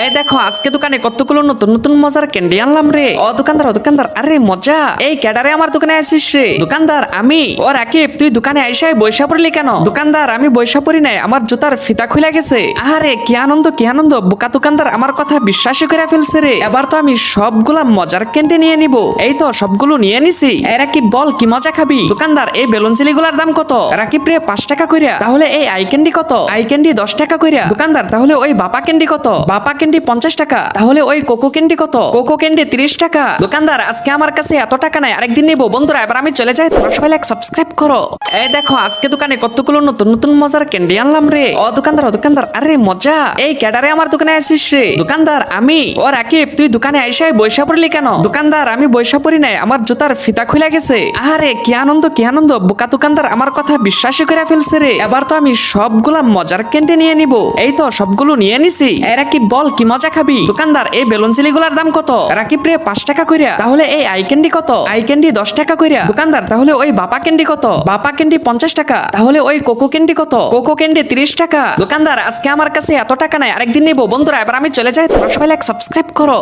এই দেখো আজকে দোকানে কতগুলো নতুন নতুন মজার ক্যান্ডি আনলাম রে। ও দোকানদার আরে মজা, এই ক্যাডারে আমার দোকানে আসিস রে? দোকানদার আমি। ও রাকিব, তুই দোকানে আইসাই বৈশা পড়লি কেন? দোকানদার আমি বৈশা পড়ি নাই, আমার জুতার ফিতা খুলে গেছে। আরে কি আনন্দ বোকা দোকানদার আমার কথা বিশ্বাসই করে ফেলছে রে। এবার তো আমি সবগুলা মজার ক্যান্ডি নিয়ে নিব। এই তো সবগুলো নিয়ে নিছি। এই রাকিব বল কি মজা খাবি? দোকানদার এই বেলুন চিলিগুলার দাম কত? রাকিব রে 5 টাকা কইরা। তাহলে এই আই ক্যান্ডি কত? আই ক্যান্ডি 10 টাকা কইরা। দোকানদার তাহলে ওই বাপা ক্যান্ডি কত? বাপা ক্যান্ডি 50 টাকা। তাহলে ওই কোকো ক্যান্ডি কত? কোকো ক্যান্ডি 30 টাকা। দোকানদার আজকে আমার কাছে এত টাকা নাই, আরেকদিন নেবো। বন্ধুরা এবার আমি চলে যাই, তোমরা সবাই লাইক সাবস্ক্রাইব করো। এই দেখো আজকে দোকানে কতগুলো নতুন নতুন মজার ক্যান্ডি আনলাম রে। ও দোকানদার আরে মজা, এই ক্যাডারে আমার দোকানে আসিস রে? দোকানদার আমি। ও রাকিব, তুই দোকানে আইসাই বৈশা পড়লি কেন? দোকানদার আমি বৈশা পড়ি নাই, আমার জুতার ফিতা খুলে গেছে। আরে কি আনন্দ বোকা দোকানদার আমার কথা বিশ্বাসই করে ফেলছে রে। এবার তো আমি সবগুলা মজার ক্যান্ডি নিয়ে নিব। এই তো সবগুলো নিয়ে নিছি। এই রাকিব বল কি মজা খাবি? দোকানদার এই বেলুন চিলিগুলার দাম কত? রাকিব রে 5 টাকা কইরা। তাহলে এই আই ক্যান্ডি কত? আই ক্যান্ডি 10 টাকা কইরা। দোকানদার তাহলে ওই বাপা ক্যান্ডি কত? বাপা ক্যান্ডি 50 টাকা। তাহলে ওই কোকো ক্যান্ডি কত? কোকো ক্যান্ডি 30 টাকা। দোকানদার আজকে আমার কাছে এত টাকা নাই, আরেকদিন নেবো। বন্ধুরা এবার আমি চলে যাই, তোমরা সবাই লাইক সাবস্ক্রাইব করো।